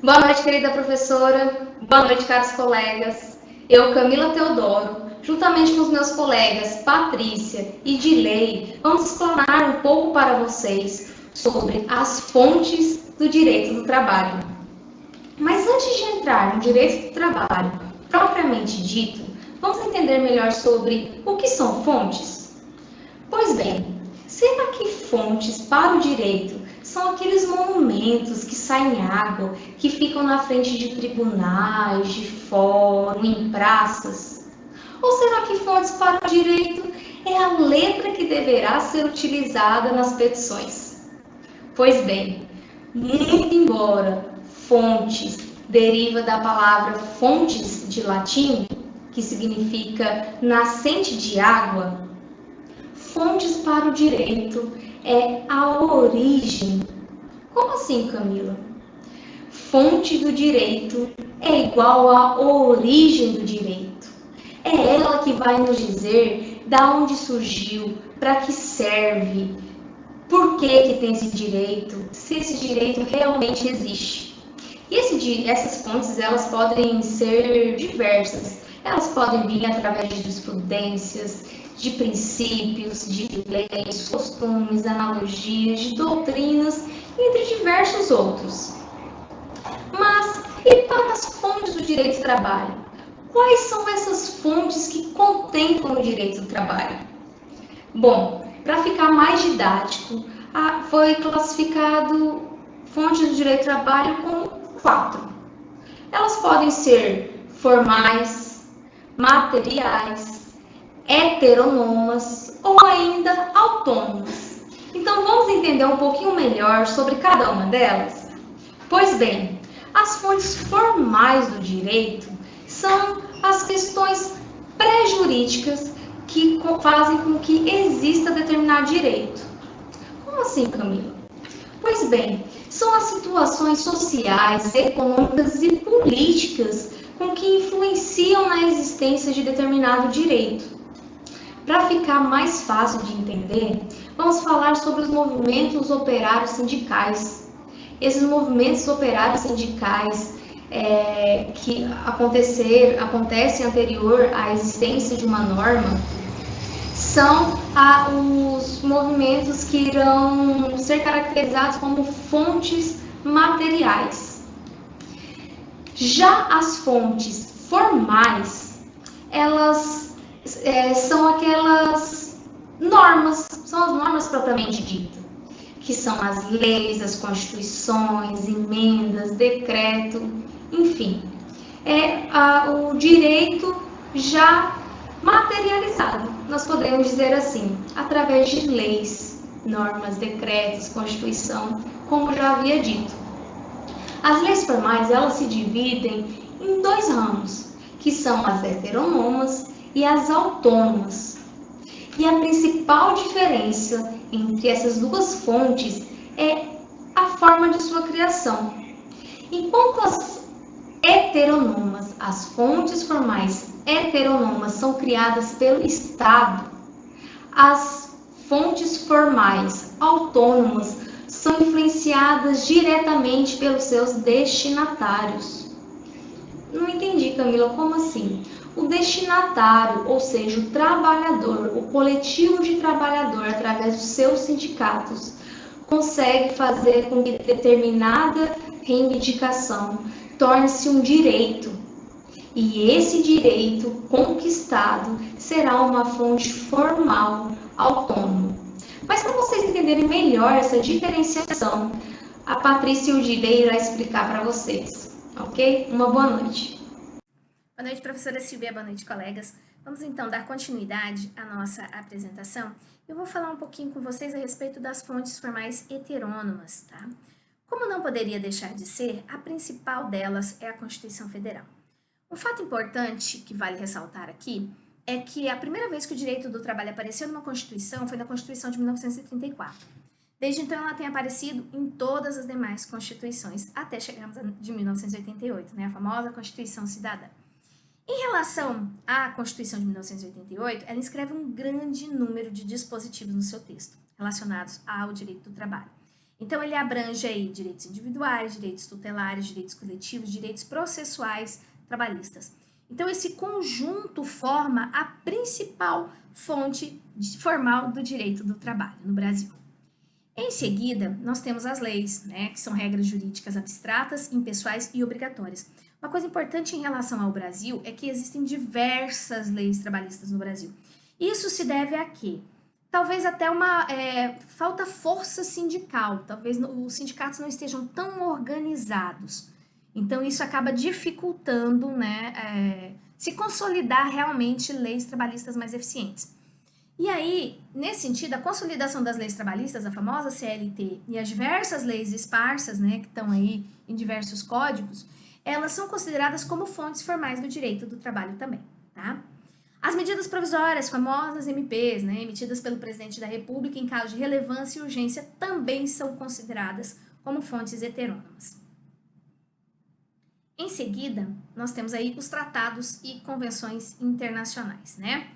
Boa noite, querida professora. Boa noite, caros colegas. Eu, Camila Teodoro, juntamente com os meus colegas Patrícia e Dilei, vamos explanar um pouco para vocês sobre as fontes do direito do trabalho. Mas antes de entrar no direito do trabalho propriamente dito, vamos entender melhor sobre o que são fontes? Pois bem, será que fontes para o direito são aqueles monumentos que saem em água, que ficam na frente de tribunais, de fórum, em praças? Ou será que fontes para o direito é a letra que deverá ser utilizada nas petições? Pois bem, muito embora fontes deriva da palavra fontes de latim, que significa nascente de água, fontes para o direito é a origem. Como assim, Camila? Fonte do direito é igual à origem do direito. É ela que vai nos dizer da onde surgiu, para que serve, por que tem esse direito, se esse direito realmente existe. E essas fontes elas podem ser diversas. Elas podem vir através de jurisprudências, de princípios, de leis, costumes, analogias, de doutrinas, entre diversos outros. Mas e para as fontes do direito do trabalho? Quais são essas fontes que contemplam o direito do trabalho? Bom, para ficar mais didático, foi classificado fontes do direito do trabalho como 4. Elas podem ser formais, materiais, heteronomas ou ainda autônomas. Então vamos entender um pouquinho melhor sobre cada uma delas? Pois bem, as fontes formais do direito são as questões pré-jurídicas que fazem com que exista determinado direito. Como assim, Camila? Pois bem, são as situações sociais, econômicas e políticas com que influenciam na existência de determinado direito. Para ficar mais fácil de entender, vamos falar sobre os movimentos operários sindicais. Esses movimentos operários sindicais que acontecem anterior à existência de uma norma são os movimentos que irão ser caracterizados como fontes materiais. Já as fontes formais, elas são aquelas normas, são as normas propriamente ditas, que são as leis, as constituições, emendas, decreto, enfim. O direito já materializado, nós podemos dizer assim, através de leis, normas, decretos, constituição, como já havia dito. As leis formais, elas se dividem em 2 ramos, que são as heteronomas e as autônomas. E a principal diferença entre essas duas fontes é a forma de sua criação. Enquanto as fontes formais heteronomas são criadas pelo Estado, as fontes formais autônomas são influenciadas diretamente pelos seus destinatários. Não entendi, Camila, como assim? O destinatário, ou seja, o trabalhador, o coletivo de trabalhador, através dos seus sindicatos, consegue fazer com que determinada reivindicação torne-se um direito. E esse direito conquistado será uma fonte formal autônoma. Mas para vocês entenderem melhor essa diferenciação, a Patrícia e o Dilei irá explicar para vocês, ok? Uma boa noite. Boa noite, professora Silvia. Boa noite, colegas. Vamos então dar continuidade à nossa apresentação. Eu vou falar um pouquinho com vocês a respeito das fontes formais heterônomas, tá? Como não poderia deixar de ser, a principal delas é a Constituição Federal. Um fato importante que vale ressaltar aqui é que a primeira vez que o direito do trabalho apareceu numa Constituição foi na Constituição de 1934. Desde então, ela tem aparecido em todas as demais constituições, até chegarmos a de 1988, né? A famosa Constituição Cidadã. Em relação à Constituição de 1988, ela inscreve um grande número de dispositivos no seu texto, relacionados ao direito do trabalho. Então, ele abrange aí direitos individuais, direitos tutelares, direitos coletivos, direitos processuais trabalhistas. Então, esse conjunto forma a principal fonte formal do direito do trabalho no Brasil. Em seguida, nós temos as leis, né, que são regras jurídicas abstratas, impessoais e obrigatórias. Uma coisa importante em relação ao Brasil é que existem diversas leis trabalhistas no Brasil. Isso se deve a quê? Talvez até uma falta força sindical, talvez os sindicatos não estejam tão organizados. Então, isso acaba dificultando, né, se consolidar realmente leis trabalhistas mais eficientes. E aí, nesse sentido, a consolidação das leis trabalhistas, a famosa CLT, e as diversas leis esparsas, né, que estão aí em diversos códigos, elas são consideradas como fontes formais do direito do trabalho também, tá? As medidas provisórias, famosas MPs, né, emitidas pelo presidente da República em caso de relevância e urgência, também são consideradas como fontes heterônomas. Em seguida, nós temos aí os tratados e convenções internacionais, né?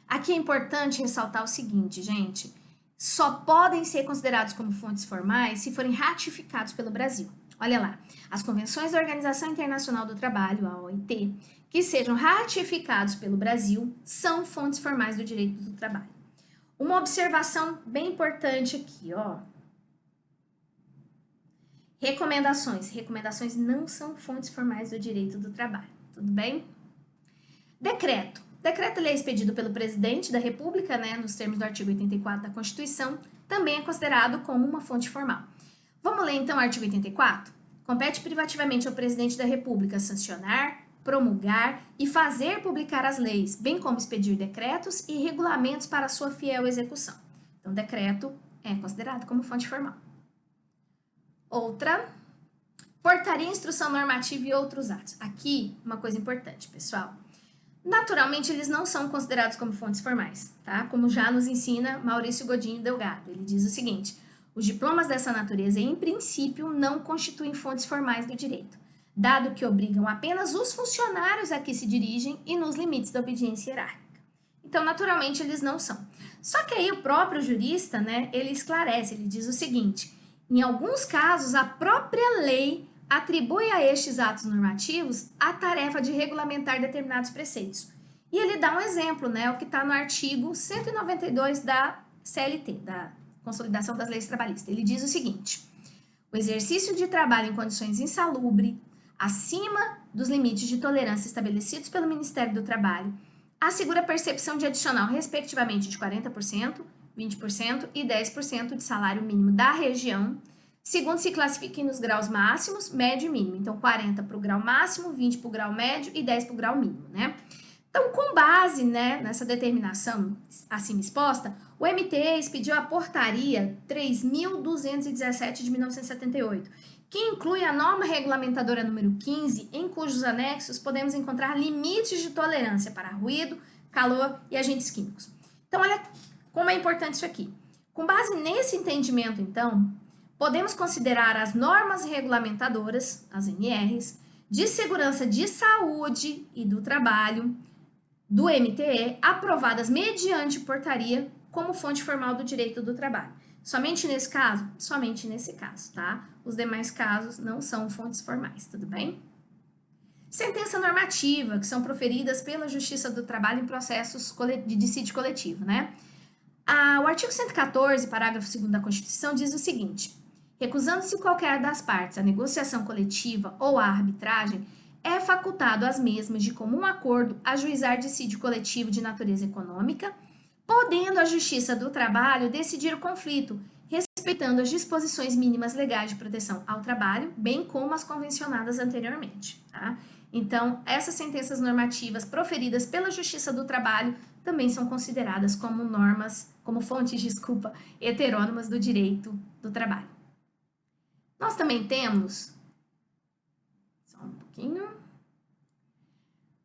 Aqui é importante ressaltar o seguinte, gente, só podem ser considerados como fontes formais se forem ratificados pelo Brasil. Olha lá, as convenções da Organização Internacional do Trabalho, a OIT, que sejam ratificados pelo Brasil, são fontes formais do direito do trabalho. Uma observação bem importante aqui, ó. Recomendações. Recomendações não são fontes formais do direito do trabalho, tudo bem? Decreto. Decreto-lei expedido pelo presidente da República, né, nos termos do artigo 84 da Constituição, também é considerado como uma fonte formal. Vamos ler então o artigo 84? Compete privativamente ao presidente da República sancionar, promulgar e fazer publicar as leis, bem como expedir decretos e regulamentos para sua fiel execução. Então, decreto é considerado como fonte formal. Outra, portaria, instrução normativa e outros atos. Aqui, uma coisa importante, pessoal. Naturalmente, eles não são considerados como fontes formais, tá? Como já nos ensina Maurício Godinho Delgado. Ele diz o seguinte: os diplomas dessa natureza, em princípio, não constituem fontes formais do direito, dado que obrigam apenas os funcionários a que se dirigem e nos limites da obediência hierárquica. Então, naturalmente, eles não são. Só que aí o próprio jurista, né, ele esclarece, ele diz o seguinte: em alguns casos, a própria lei atribui a estes atos normativos a tarefa de regulamentar determinados preceitos. E ele dá um exemplo, né, o que está no artigo 192 da CLT, da Consolidação das Leis Trabalhistas. Ele diz o seguinte: o exercício de trabalho em condições insalubres, acima dos limites de tolerância estabelecidos pelo Ministério do Trabalho, assegura a percepção de adicional, respectivamente, de 40%, 20% e 10% de salário mínimo da região, segundo se classifiquem nos graus máximos, médio e mínimo. Então, 40 para o grau máximo, 20 para o grau médio e 10 para o grau mínimo, né? Então, com base, né, nessa determinação acima exposta, o MT expediu a portaria 3.217 de 1978, que inclui a norma regulamentadora número 15, em cujos anexos podemos encontrar limites de tolerância para ruído, calor e agentes químicos. Então, olha como é importante isso aqui. Com base nesse entendimento, então, podemos considerar as normas regulamentadoras, as NRs, de segurança de saúde e do trabalho, do MTE, aprovadas mediante portaria como fonte formal do direito do trabalho. Somente nesse caso? Somente nesse caso, tá? Os demais casos não são fontes formais, tudo bem? Sentença normativa, que são proferidas pela Justiça do Trabalho em processos de dissídio coletivo, né? O artigo 114, parágrafo 2º da Constituição, diz o seguinte: recusando-se qualquer das partes a negociação coletiva ou a arbitragem, é facultado às mesmas, de comum acordo, ajuizar dissídio coletivo de natureza econômica, podendo a Justiça do Trabalho decidir o conflito, respeitando as disposições mínimas legais de proteção ao trabalho, bem como as convencionadas anteriormente, tá? Então, essas sentenças normativas proferidas pela Justiça do Trabalho também são consideradas como normas, como fontes, heterônomas do direito do trabalho. Nós também temos, só um pouquinho,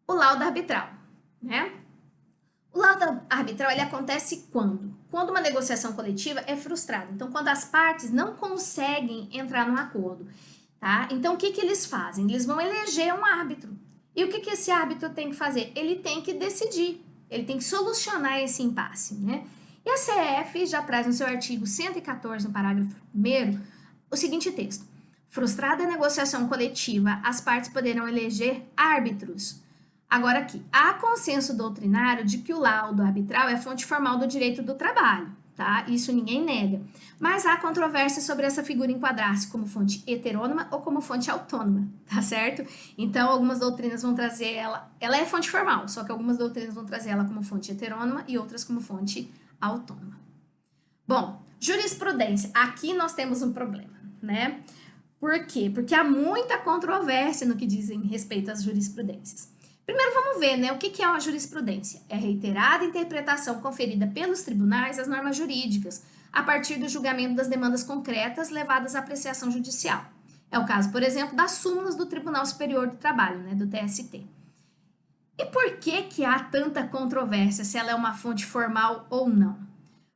o laudo arbitral, né? O laudo arbitral, ele acontece quando? Quando uma negociação coletiva é frustrada. Então, quando as partes não conseguem entrar num acordo, tá? Então, o que eles fazem? Eles vão eleger um árbitro. E o que esse árbitro tem que fazer? Ele tem que decidir, ele tem que solucionar esse impasse, né? E a CF já traz no seu artigo 114, no parágrafo 1º, o seguinte texto: frustrada a negociação coletiva, as partes poderão eleger árbitros. Agora aqui, há consenso doutrinário de que o laudo arbitral é fonte formal do direito do trabalho, tá? Isso ninguém nega. Mas há controvérsia sobre essa figura enquadrar-se como fonte heterônoma ou como fonte autônoma, tá certo? Então, algumas doutrinas vão trazer ela é fonte formal, só que algumas doutrinas vão trazer ela como fonte heterônoma e outras como fonte autônoma. Bom, jurisprudência. Aqui nós temos um problema, né? Por quê? Porque há muita controvérsia no que dizem respeito às jurisprudências. Primeiro vamos ver, né, o que é uma jurisprudência? É a reiterada interpretação conferida pelos tribunais às normas jurídicas, a partir do julgamento das demandas concretas levadas à apreciação judicial. É o caso, por exemplo, das súmulas do Tribunal Superior do Trabalho, né, do TST. E por que há tanta controvérsia se ela é uma fonte formal ou não?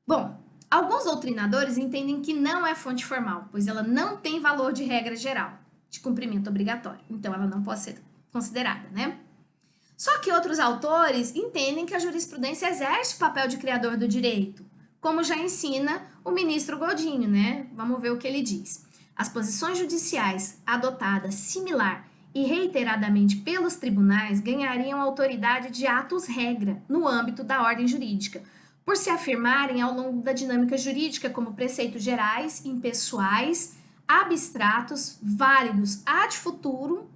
Bom, alguns doutrinadores entendem que não é fonte formal, pois ela não tem valor de regra geral, de cumprimento obrigatório. Então, ela não pode ser considerada, né? Só que outros autores entendem que a jurisprudência exerce o papel de criador do direito, como já ensina o ministro Godinho, né? Vamos ver o que ele diz. As posições judiciais adotadas similar e reiteradamente pelos tribunais ganhariam autoridade de atos-regra no âmbito da ordem jurídica, por se afirmarem ao longo da dinâmica jurídica como preceitos gerais, impessoais, abstratos, válidos ad futurum,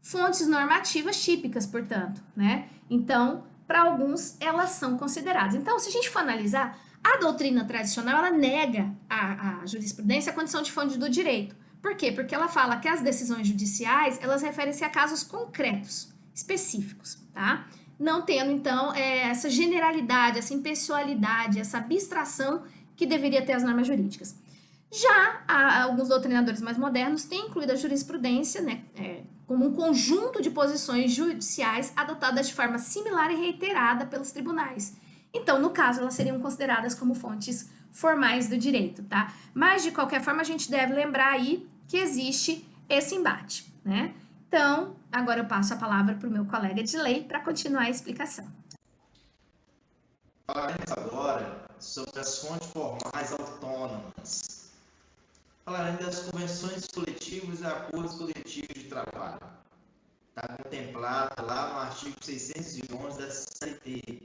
fontes normativas típicas, portanto, né? Então, para alguns, elas são consideradas. Então, se a gente for analisar, a doutrina tradicional, ela nega a jurisprudência a condição de fonte do direito. Por quê? Porque ela fala que as decisões judiciais, elas referem-se a casos concretos, específicos, tá? Não tendo, então, essa generalidade, essa impessoalidade, essa abstração que deveria ter as normas jurídicas. Já alguns doutrinadores mais modernos têm incluído a jurisprudência, né, como um conjunto de posições judiciais adotadas de forma similar e reiterada pelos tribunais. Então, no caso, elas seriam consideradas como fontes formais do direito, tá? Mas, de qualquer forma, a gente deve lembrar aí que existe esse embate, né? Então, agora eu passo a palavra para o meu colega de lei para continuar a explicação. Falaremos agora sobre as fontes formais autônomas. Falaremos das convenções coletivas e acordos coletivos de trabalho. Está contemplado lá no artigo 611 da CLT,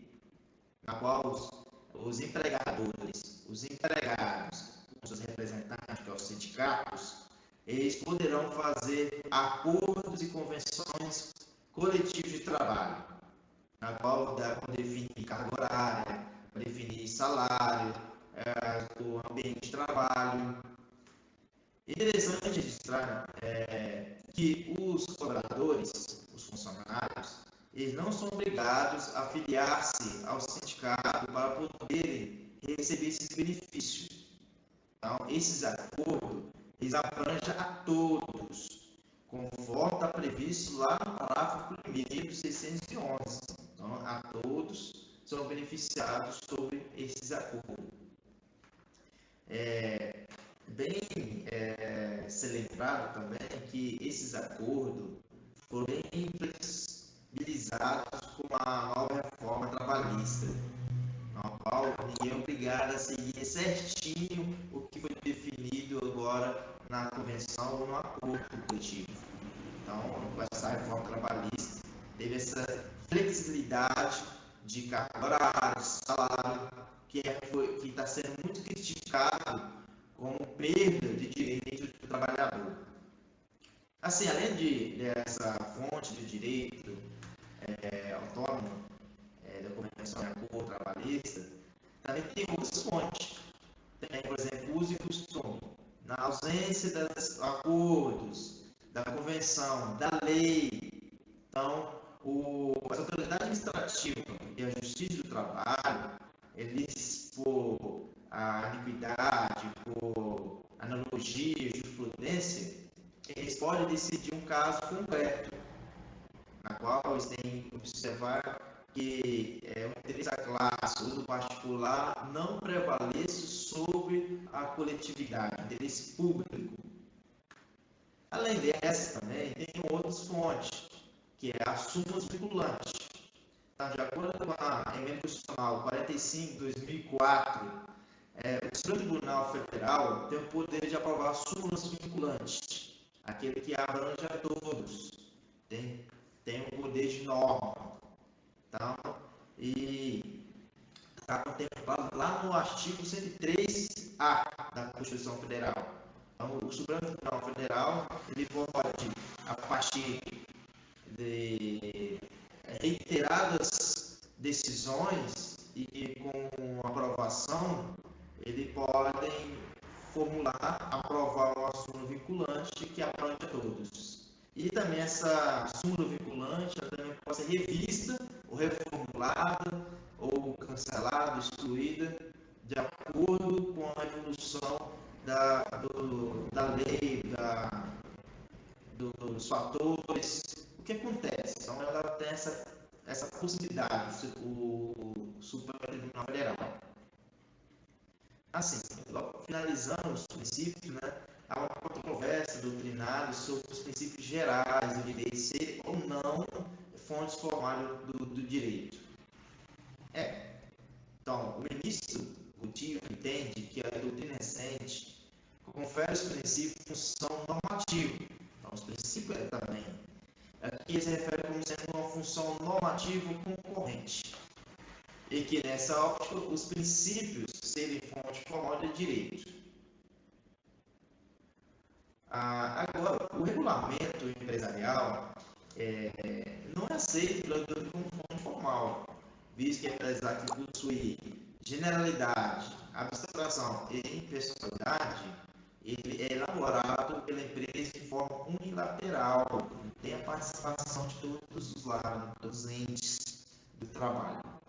na qual os empregadores, os empregados, os seus representantes, que são os sindicatos, eles poderão fazer acordos e convenções coletivos de trabalho, na qual vão definir carga horária, vão definir salário, o ambiente de trabalho. Interessante registrar que os colaboradores, os funcionários, eles não são obrigados a filiar-se ao sindicato para poderem receber esses benefícios. Então, esses acordos, eles abrangem a todos, conforme está previsto lá no parágrafo 1º do 611. Então, a todos são beneficiados sobre esses acordos. Bem ser lembrado também que esses acordos foram flexibilizados com a nova reforma trabalhista, na qual ninguém é obrigado a seguir certinho o que foi definido agora na convenção ou no acordo coletivo. Então, com essa reforma trabalhista, teve essa flexibilidade de carga horária, salário, que está sendo muito criticado como perda de direito do trabalhador. Assim, além dessa fonte de direito autônomo da Convenção de Acordo Trabalhista, também tem outras fontes. Tem, por exemplo, uso e costume. Na ausência dos acordos, da convenção, da lei, então, as autoridades administrativas e a Justiça do Trabalho, eles, por a iniquidade, por analogia, jurisprudência, eles podem decidir um caso concreto, na qual eles têm que observar que o interesse da classe ou do particular não prevalece sobre a coletividade, o interesse público. Além dessa, também tem outras fontes, que é a súmulas vinculantes. Então, de acordo com a emenda constitucional 45/2004, O Supremo Tribunal Federal tem o poder de aprovar súmulas vinculantes, aquele que abrange a todos, tem o poder de norma, tá? E está contemplado lá no artigo 103A da Constituição Federal. Então, o Supremo Tribunal Federal ele pode, a partir de reiteradas decisões e com aprovação, ele podem aprovar uma súmula vinculante que abrange a todos. E também essa súmula vinculante também pode ser revista ou reformulada ou cancelada, excluída, de acordo com a evolução da lei, dos fatores. O que acontece? Então, ela tem essa possibilidade, o Supremo Tribunal Federal. Assim, finalizando os princípios, né, há uma controvérsia doutrinária sobre os princípios gerais do direito ser ou não fontes formais do direito. Então, o ministro Coutinho entende que a doutrina recente confere os princípios função normativa. Então, os princípios também. Aqui se refere como sendo uma função normativa concorrente. E que nessa óptica os princípios serem fonte formal de direito. Agora, o regulamento empresarial não é aceito como fonte formal, visto que apesar que possui generalidade, abstração e impessoalidade, ele é elaborado pela empresa de forma unilateral, tem a participação de todos os lados, dos entes do trabalho.